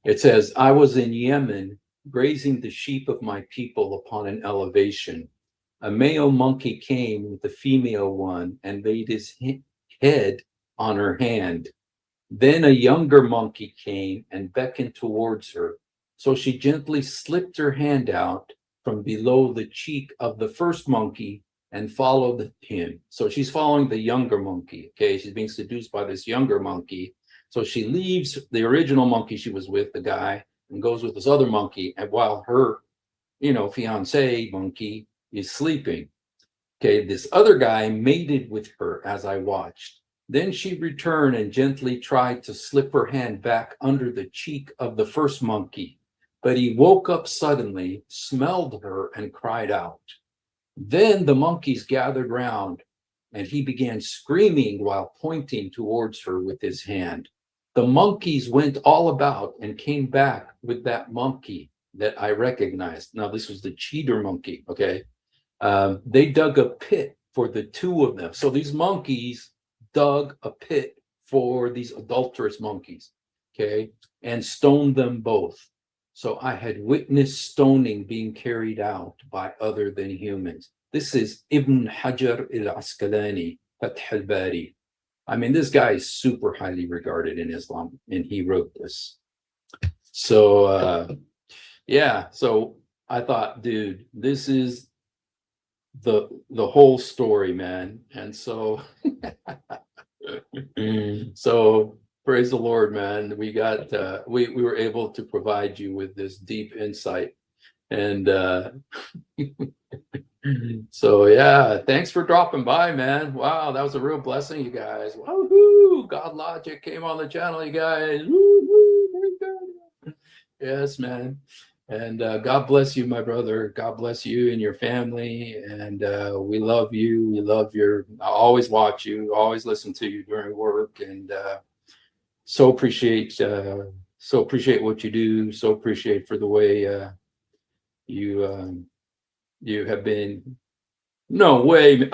It says, I was in Yemen grazing the sheep of my people upon an elevation. a male monkey came with the female one and laid his head on her hand. Then a younger monkey came and beckoned towards her. So she gently slipped her hand out from below the cheek of the first monkey and followed him. So she's following the younger monkey. Okay, she's being seduced by this younger monkey. So she leaves the original monkey she was with, the guy, and goes with this other monkey. And while her, fiance monkey is sleeping. Okay, this other guy mated with her as I watched. Then she returned and gently tried to slip her hand back under the cheek of the first monkey. But he woke up suddenly, smelled her, and cried out. Then the monkeys gathered round, and he began screaming while pointing towards her with his hand. The monkeys went all about and came back with that monkey that I recognized. Now, this was the cheater monkey, okay? They dug a pit for the two of them. So these monkeys dug a pit for these adulterous monkeys, okay, and stoned them both. So I had witnessed stoning being carried out by other than humans. This is Ibn Hajar al-Asqalani, Fath al-Bari. I mean, this guy is super highly regarded in Islam, and he wrote this. So, yeah, so I thought, dude, this is the whole story, man. And so so praise the Lord, man. We got we were able to provide you with this deep insight. And so yeah, thanks for dropping by, man. Wow, that was a real blessing, you guys. Woohoo! God Logic came on the channel, you guys. Woo-hoo! Yes, man. And God bless you, my brother. God bless you and your family. And we love you. We love I always watch you, always listen to you during work. And so appreciate what you do. So appreciate for the way you have been. No way.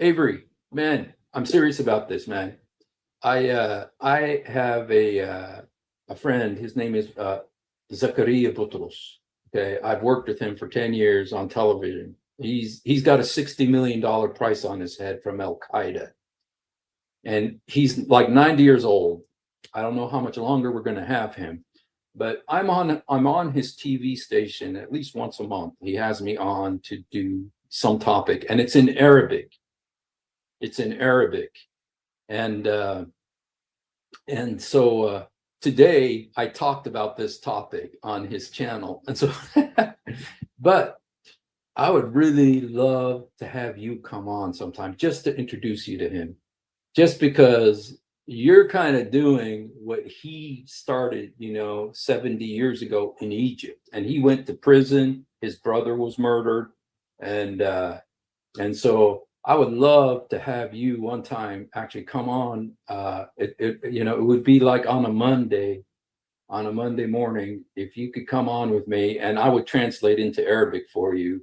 Avery, man, I'm serious about this, man. I have a friend. His name is Zakaria Butros. Okay, I've worked with him for 10 years on television. He's got a $60 million price on his head from Al Qaeda, and he's like 90 years old. I don't know how much longer we're going to have him, but I'm on his TV station at least once a month. He has me on to do some topic, and it's in Arabic. And so today I talked about this topic on his channel. And so, but I would really love to have you come on sometime just to introduce you to him, just because you're kind of doing what he started, 70 years ago in Egypt. And he went to prison. His brother was murdered. And so I would love to have you one time actually come on. It would be like on a Monday morning, if you could come on with me, and I would translate into Arabic for you.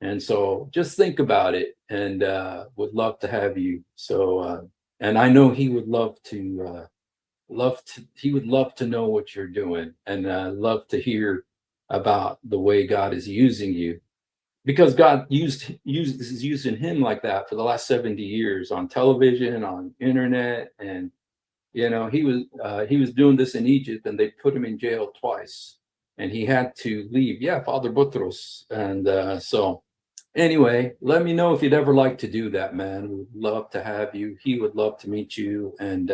And so just think about it, and would love to have you. So, and I know he would love to know what you're doing, and love to hear about the way God is using you. Because God is using him like that for the last 70 years on television, on internet, and he was doing this in Egypt, and they put him in jail twice, and he had to leave. Yeah, Father Butros. And so anyway, let me know if you'd ever like to do that, man. We'd love to have you. He would love to meet you. And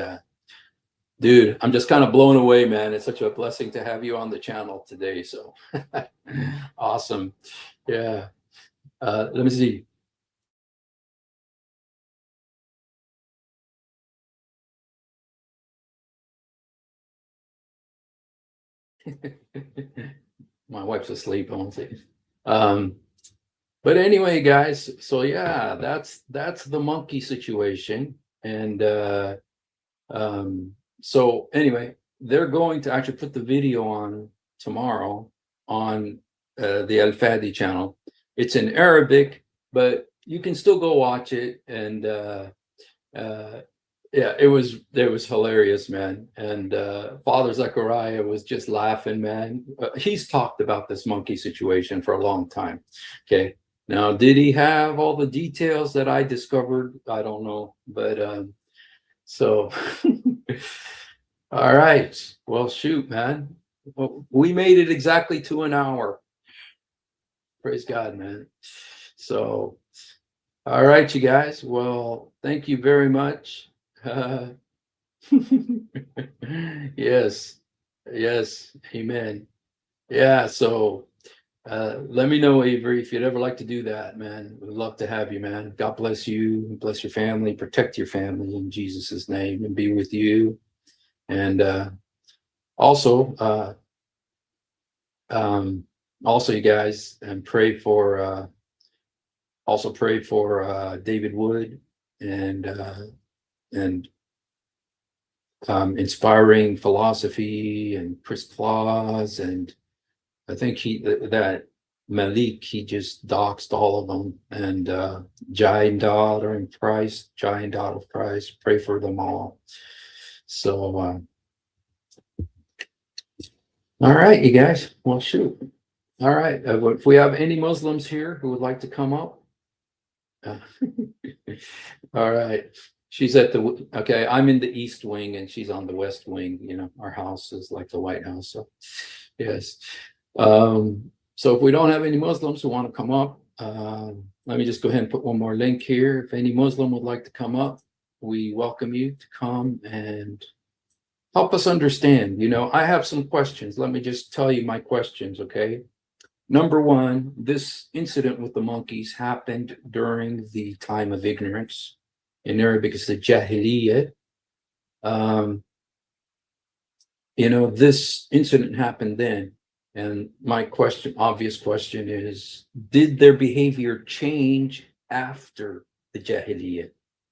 dude, I'm just kind of blown away, man. It's such a blessing to have you on the channel today. So awesome. Yeah. Let me see. My wife's asleep. I won't say. But anyway, guys. So yeah, that's the monkey situation. And so anyway, they're going to actually put the video on tomorrow on the Al Fadi channel. It's in Arabic, but you can still go watch it, and Yeah, it was hilarious, man. And Father Zechariah was just laughing, man. He's talked about this monkey situation for a long time. Okay. Now, did he have all the details that I discovered? I don't know. But so all right. Well, shoot, man. Well, we made it exactly to an hour. Praise God, man. So all right, you guys. Well, thank you very much. Yes, yes, amen. Yeah, so let me know, Avery, if you'd ever like to do that, man. We'd love to have you, man. God bless you, bless your family, protect your family in Jesus' name, and be with you. And also, also, you guys, and pray for David Wood and inspiring philosophy and Chris Claus, and I think that Malik, he just doxed all of them, and Giant Daughter in Christ, Giant Daughter of Christ, pray for them all. So all right, you guys. Well, shoot. All right. If we have any Muslims here who would like to come up. All right. She's at the, okay, I'm in the East Wing and she's on the West Wing. You know, our house is like the White House. So, yes. So if we don't have any Muslims who want to come up, let me just go ahead and put one more link here. If any Muslim would like to come up, we welcome you to come and help us understand. You know, I have some questions. Let me just tell you my questions, okay? Number one, this incident with the monkeys happened during the time of ignorance. In Arabic, it's the Jahiliyyah. You know, this incident happened then. And my question, obvious question is, did their behavior change after the Jahiliyyah?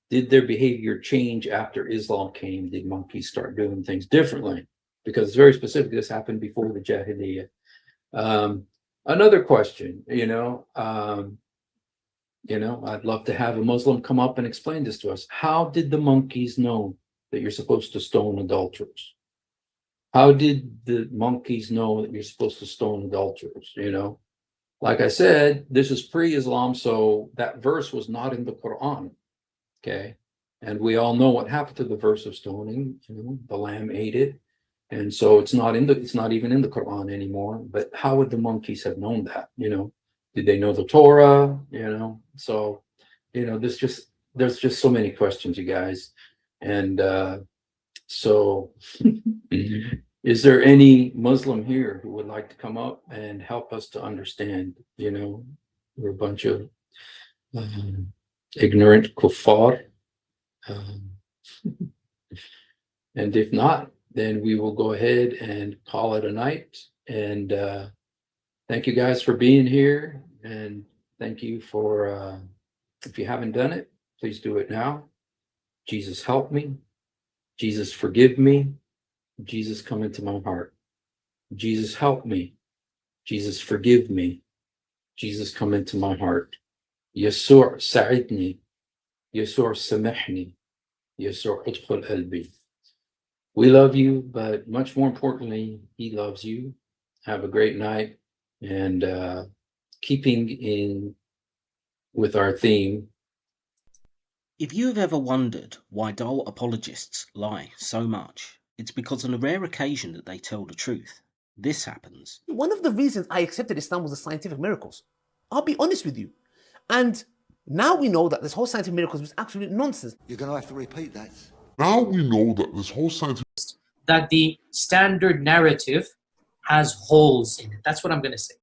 Did their behavior change after Islam came? Did monkeys start doing things differently? Because it's very specific, this happened before the Jahiliyyah. Another question, I'd love to have a Muslim come up and explain this to us. How did the monkeys know that you're supposed to stone adulterers? How did the monkeys know that you're supposed to stone adulterers? You know, like I said, this is pre-Islam, so that verse was not in the Quran. Okay. And we all know what happened to the verse of stoning. You know, the lamb ate it. And so it's not even in the Quran anymore. But how would the monkeys have known that? You know, did they know the Torah? You know, so, you know, there's just so many questions, you guys. And so is there any Muslim here who would like to come up and help us to understand? You know, we're a bunch of ignorant kuffar. And if not, then we will go ahead and call it a night. And thank you guys for being here. And thank you for, if you haven't done it, please do it now. Jesus, help me. Jesus, forgive me. Jesus, come into my heart. Jesus, help me. Jesus, forgive me. Jesus, come into my heart. Yasur, sa'idni. Yasur, samahni. Yasur, udkhul qalbi. We love you, but much more importantly, he loves you. Have a great night. And keeping in with our theme. If you have ever wondered why dull apologists lie so much, it's because on a rare occasion that they tell the truth. This happens. One of the reasons I accepted Islam was the scientific miracles. I'll be honest with you. And now we know that this whole scientific miracles was absolute nonsense. You're going to have to repeat that. Now we know that this whole scientific... that the standard narrative has holes in it. That's what I'm going to say.